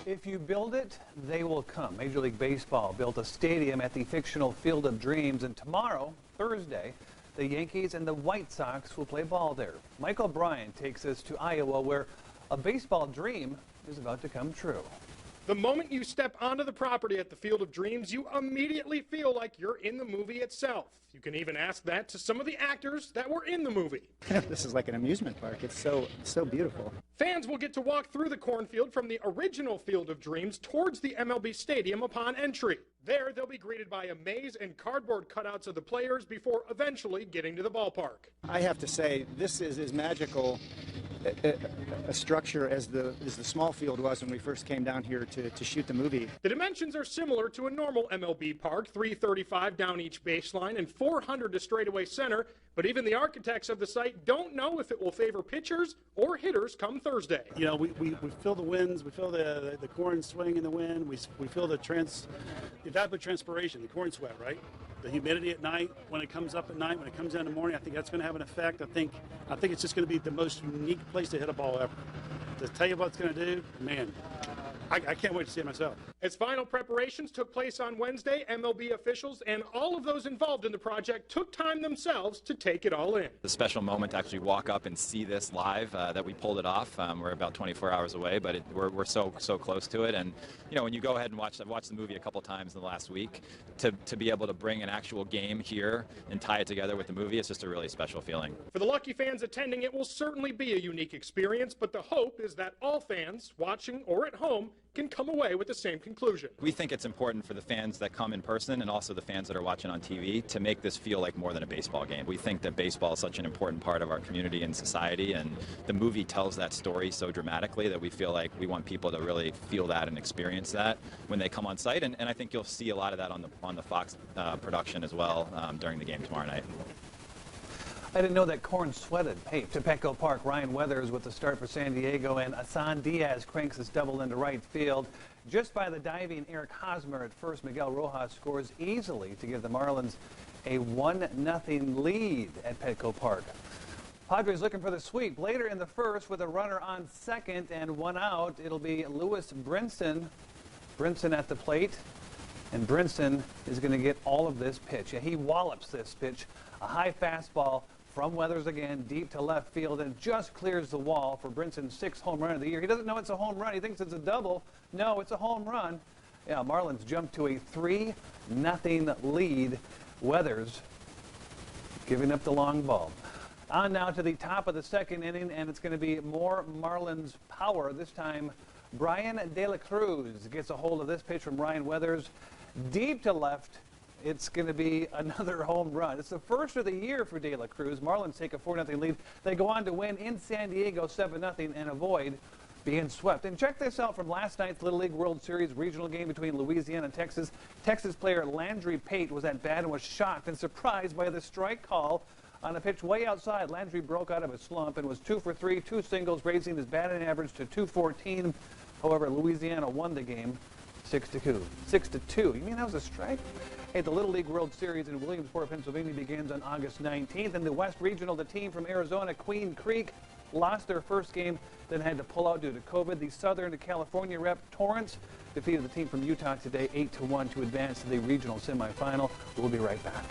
If you build it, they will come. Major League Baseball built a stadium at the fictional Field of Dreams, and tomorrow, Thursday, the Yankees and the White Sox will play ball there. Michael Bryan takes us to Iowa, where a baseball dream is about to come true. The moment you step onto the property at the Field of Dreams, you immediately feel like you're in the movie itself. You can even ask that to some of the actors that were in the movie. This is like an amusement park. It's so beautiful. Fans will get to walk through the cornfield from the original Field of Dreams towards the MLB Stadium upon entry. There, they'll be greeted by a maze and cardboard cutouts of the players before eventually getting to the ballpark. I have to say, this is as magical a structure as the small field was when we first came down here to shoot the movie. The dimensions are similar to a normal MLB park, 335 down each baseline and 400 to straightaway center, but even the architects of the site don't know if it will favor pitchers or hitters come Thursday. You know, we feel the winds, we feel the corn swing in the wind, we feel the evapotranspiration, the corn sweat, right? The humidity at night, when it comes up at night, when it comes down in the morning, I think that's going to have an effect. I think it's just going to be the most unique place to hit a ball ever. To tell you what it's going to do, man, I can't wait to see it myself. As final preparations took place on Wednesday, MLB officials and all of those involved in the project took time themselves to take it all in. The special moment to actually walk up and see this live, that we pulled it off. We're about 24 hours away, but we're so close to it. And you know, when you go ahead and I've watched the movie a couple times in the last week, to be able to bring an actual game here and tie it together with the movie, it's just a really special feeling. For the lucky fans attending, it will certainly be a unique experience, but the hope is that all fans, watching or at home, can come away with the same conclusion. We think it's important for the fans that come in person and also the fans that are watching on TV to make this feel like more than a baseball game. We think that baseball is such an important part of our community and society, and the movie tells that story so dramatically that we feel like we want people to really feel that and experience that when they come on site, and I think you'll see a lot of that on the Fox production as well during the game tomorrow night. I didn't know that corn sweated. Hey, to Petco Park, Ryan Weathers with the start for San Diego, and Asan Diaz cranks his double into right field. Just by the diving Eric Hosmer at first, Miguel Rojas scores easily to give the Marlins a 1-0 lead at Petco Park. Padres looking for the sweep. Later in the first, with a runner on second and one out, it'll be Lewis Brinson. Brinson at the plate, and Brinson is going to get all of this pitch. Yeah, he wallops this pitch. A high fastball from Weathers again, deep to left field, and just clears the wall for Brinson's 6th home run of the year. He doesn't know it's a home run. He thinks it's a double. No, it's a home run. Yeah, Marlins jump to a 3-0 lead. Weathers giving up the long ball. On now to the top of the second inning, and it's going to be more Marlins power. This time, Bryan De La Cruz gets a hold of this pitch from Ryan Weathers. Deep to left. It's going to be another home run. It's the first of the year for De La Cruz. Marlins take a 4-0 lead. They go on to win in San Diego 7-0 and avoid being swept. And check this out from last night's Little League World Series regional game between Louisiana and Texas. Texas player Landry Pate was at bat and was shocked and surprised by the strike call on a pitch way outside. Landry broke out of a slump and was 2 for 3, 2 singles, raising his batting average to .214. However, Louisiana won the game 6-2. 6-2. You mean that was a strike? Hey, the Little League World Series in Williamsport, Pennsylvania begins on August 19th. In the West Regional, the team from Arizona, Queen Creek, lost their first game, then had to pull out due to COVID. The Southern California rep, Torrance, defeated the team from Utah today 8-1 to advance to the regional semifinal. We'll be right back.